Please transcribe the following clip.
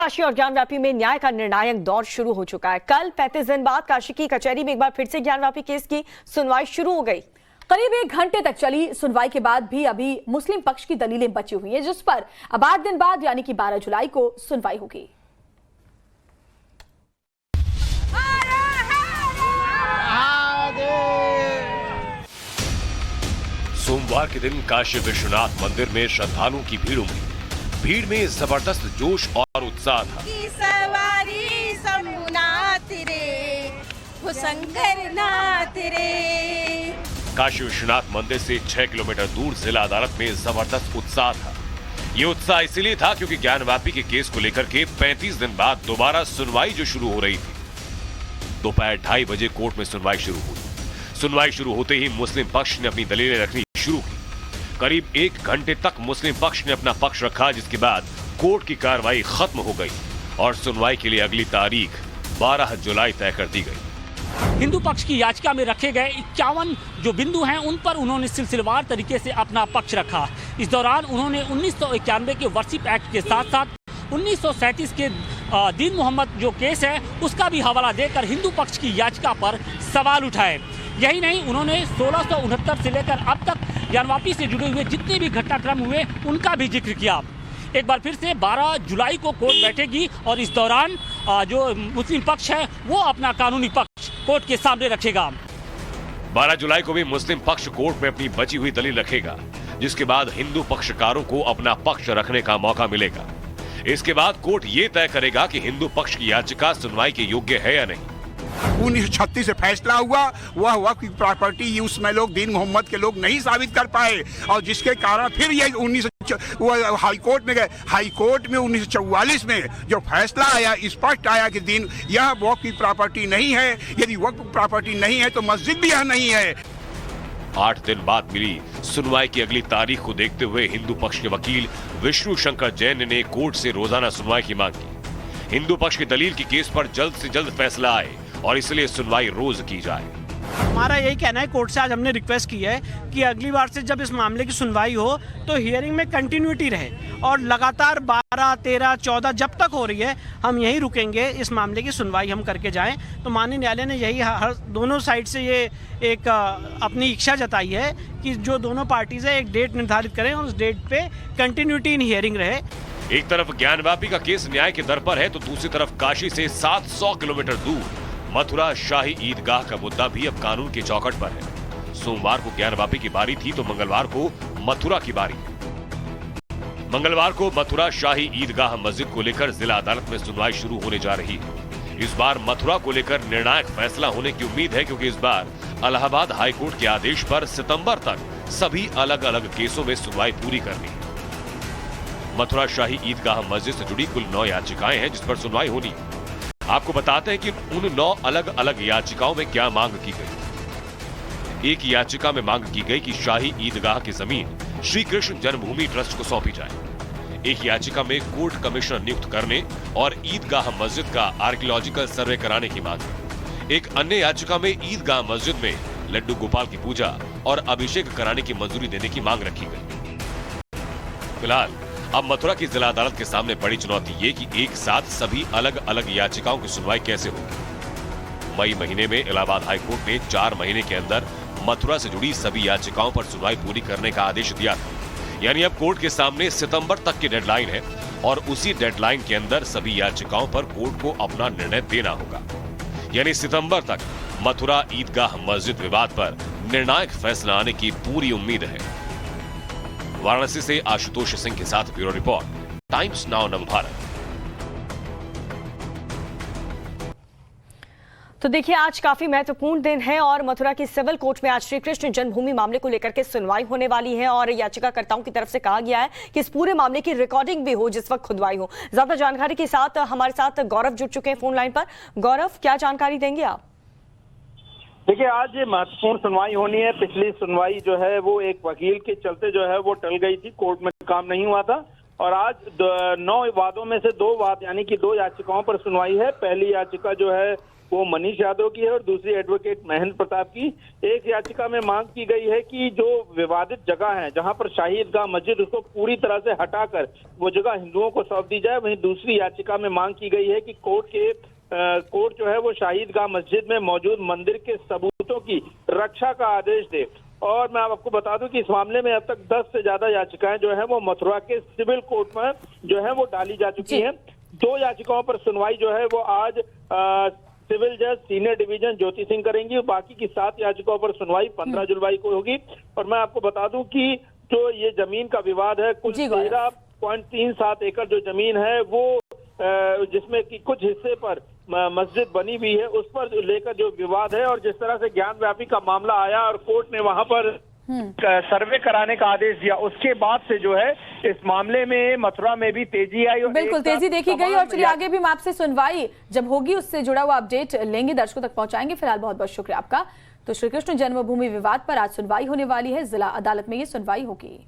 काशी और ज्ञानवापी में न्याय का निर्णायक दौर शुरू हो चुका है। कल 35 दिन बाद काशी की कचहरी में एक बार फिर से ज्ञानवापी केस की सुनवाई शुरू हो गई। करीब 1 घंटे तक चली सुनवाई के बाद भी अभी मुस्लिम पक्ष की दलीलें बची हुई हैं, जिस पर अब 8 दिन बाद यानी कि 12 जुलाई को सुनवाई होगी। सोमवार के दिन काशी विश्वनाथ मंदिर में श्रद्धालुओं की भीड़ उमड़ी। भीड़ में जबरदस्त जोश और उत्साह था। सवारी शंभुनाथ रे, वो शंकर नाथ रे। काशी विश्वनाथ मंदिर से 6 किलोमीटर दूर जिला अदालत में जबरदस्त उत्साह था। ये उत्साह इसलिए था क्योंकि ज्ञानवापी के केस को लेकर के 35 दिन बाद दोबारा सुनवाई जो शुरू हो रही थी। दोपहर 2:30 बजे कोर्ट में सुनवाई शुरू हुई। सुनवाई शुरू होते ही मुस्लिम पक्ष ने अपनी दलीलें रखनी शुरू की। करीब 1 घंटे तक मुस्लिम पक्ष ने अपना पक्ष रखा, जिसके बाद कोर्ट की कार्रवाई खत्म हो गई और सुनवाई के लिए अगली तारीख 12 जुलाई तय कर दी गई। हिंदू पक्ष की याचिका में रखे गए 51 जो बिंदु हैं, उन पर उन्होंने सिलसिलेवार तरीके से अपना पक्ष रखा। इस दौरान उन्होंने 1991 के वर्शिप एक्ट के साथ साथ 1937 के दीन मोहम्मद जो केस है उसका भी हवाला देकर हिंदू पक्ष की याचिका पर सवाल उठाए। यही नहीं, उन्होंने 1669 से लेकर अब तक ज्ञानवापी से जुड़े हुए जितने भी घटनाक्रम हुए उनका भी जिक्र किया। एक बार फिर से 12 जुलाई को कोर्ट बैठेगी और इस दौरान जो मुस्लिम पक्ष है वो अपना कानूनी पक्ष कोर्ट के सामने रखेगा। 12 जुलाई को भी मुस्लिम पक्ष कोर्ट में अपनी बची हुई दलील रखेगा, जिसके बाद हिंदू पक्षकारों को अपना पक्ष रखने का मौका मिलेगा। इसके बाद कोर्ट ये तय करेगा कि हिंदू पक्ष की याचिका सुनवाई के योग्य है या नहीं। 1936 से फैसला हुआ, वह वक्फ की प्रॉपर्टी उसमें लोग दीन मोहम्मद के लोग नहीं साबित कर पाए और जिसके कारण फिर ये 19 हाईकोर्ट में गए। हाईकोर्ट में 1944 में जो फैसला आया, स्पष्ट आया कि दीन यह वक्फ की प्रॉपर्टी नहीं है। यदि वक्फ प्रॉपर्टी नहीं है तो मस्जिद भी यह नहीं है। 8 दिन बाद मिली सुनवाई की अगली तारीख को देखते हुए हिंदू पक्ष के वकील विष्णु शंकर जैन ने कोर्ट से रोजाना सुनवाई की मांग की। हिंदू पक्ष की दलील की केस पर जल्द से जल्द फैसला आए और इसलिए सुनवाई रोज की जाए। हमारा यही कहना है, कोर्ट से आज हमने रिक्वेस्ट की है कि अगली बार से जब इस मामले की सुनवाई हो तो हियरिंग में कंटिन्यूटी रहे और लगातार 12, 13, 14 जब तक हो रही है हम यहीं रुकेंगे, इस मामले की सुनवाई हम करके जाएं। तो माननीय न्यायालय ने यही हर दोनों साइड से ये एक अपनी इच्छा जताई है कि जो दोनों पार्टीज है एक डेट निर्धारित करें और उस डेट पे कंटिन्यूटी इन हियरिंग रहे। एक तरफ ज्ञानवापी का केस न्याय के दर पर है तो दूसरी तरफ काशी से 700 किलोमीटर दूर मथुरा शाही ईदगाह का मुद्दा भी अब कानून के चौखट पर है। सोमवार को ज्ञानवापी की बारी थी तो मंगलवार को मथुरा की बारी। मंगलवार को मथुरा शाही ईदगाह मस्जिद को लेकर जिला अदालत में सुनवाई शुरू होने जा रही है। इस बार मथुरा को लेकर निर्णायक फैसला होने की उम्मीद है, क्योंकि इस बार इलाहाबाद हाईकोर्ट के आदेश पर सितंबर तक सभी अलग अलग केसों में सुनवाई पूरी करनी है। मथुरा शाही ईदगाह मस्जिद से जुड़ी कुल 9 याचिकाएं हैं जिस पर सुनवाई होनी है। आपको बताते हैं कि उन 9 अलग अलग याचिकाओं में क्या मांग की गई। एक याचिका में मांग की गई कि शाही ईदगाह की जमीन श्री कृष्ण जन्मभूमि ट्रस्ट को सौंपी जाए। एक याचिका में कोर्ट कमिश्नर नियुक्त करने और ईदगाह मस्जिद का आर्कियोलॉजिकल सर्वे कराने की मांग है। एक अन्य याचिका में ईदगाह मस्जिद में लड्डू गोपाल की पूजा और अभिषेक कराने की मंजूरी देने की मांग रखी गई। फिलहाल अब मथुरा की जिला अदालत के सामने बड़ी चुनौती ये कि एक साथ सभी अलग अलग याचिकाओं की सुनवाई कैसे होगी। मई महीने में इलाहाबाद हाईकोर्ट ने 4 महीने के अंदर मथुरा से जुड़ी सभी याचिकाओं पर सुनवाई पूरी करने का आदेश दिया था। यानी अब कोर्ट के सामने सितंबर तक की डेडलाइन है और उसी डेडलाइन के अंदर सभी याचिकाओं पर कोर्ट को अपना निर्णय देना होगा। यानी सितंबर तक मथुरा ईदगाह मस्जिद विवाद पर निर्णायक फैसला आने की पूरी उम्मीद है। वाराणसी से आशुतोष सिंह के साथ bureau report, times now Navbharat. तो देखिए, आज काफी महत्वपूर्ण दिन है और मथुरा की सिविल कोर्ट में आज श्री कृष्ण जन्मभूमि मामले को लेकर के सुनवाई होने वाली है और याचिकाकर्ताओं की तरफ से कहा गया है कि इस पूरे मामले की रिकॉर्डिंग भी हो जिस वक्त खुदवाई हो। ज्यादा जानकारी के साथ हमारे साथ गौरव जुड़ चुके हैं फोन लाइन पर। गौरव, क्या जानकारी देंगे आप? देखिए, आज महत्वपूर्ण सुनवाई होनी है। पिछली सुनवाई जो है वो एक वकील के चलते जो है वो टल गई थी, कोर्ट में काम नहीं हुआ था और आज 9 वादों में से 2 वाद यानी कि 2 याचिकाओं पर सुनवाई है। पहली याचिका जो है वो मनीष यादव की है और दूसरी एडवोकेट महेंद्र प्रताप की। एक याचिका में मांग की गई है कि जो विवादित जगह है जहां पर शाही ईदगाह मस्जिद, उसको पूरी तरह से हटाकर वो जगह हिंदुओं को सौंप दी जाए। वहीं दूसरी याचिका में मांग की गई है कि कोर्ट जो है वो शाही ईदगाह मस्जिद में मौजूद मंदिर के सबूतों की रक्षा का आदेश दे। और मैं आपको बता दूं कि इस मामले में अब तक 10 से ज्यादा याचिकाएं जो है वो मथुरा के सिविल कोर्ट में जो है वो डाली जा चुकी हैं। 2 याचिकाओं पर सुनवाई जो है वो आज सिविल जज सीनियर डिवीजन ज्योति सिंह करेंगी और बाकी की 7 याचिकाओं पर सुनवाई 15 जुलाई को होगी। और मैं आपको बता दूं कि जो ये जमीन का विवाद है, कुल 13.37 एकड़ जो जमीन है वो जिसमें कि कुछ हिस्से पर मस्जिद बनी हुई है, उस पर लेकर जो विवाद है और जिस तरह से ज्ञानव्यापी का मामला आया और कोर्ट ने वहां पर सर्वे कराने का आदेश दिया, उसके बाद से जो है इस मामले में मथुरा में भी तेजी आई। और बिल्कुल तेजी देखी गई। और चलिए आगे भी हम आपसे सुनवाई जब होगी उससे जुड़ा हुआ अपडेट लेंगे, दर्शकों तक पहुंचाएंगे। फिलहाल बहुत बहुत शुक्रिया आपका। तो श्री कृष्ण जन्मभूमि विवाद पर आज सुनवाई होने वाली है, जिला अदालत में ये सुनवाई होगी।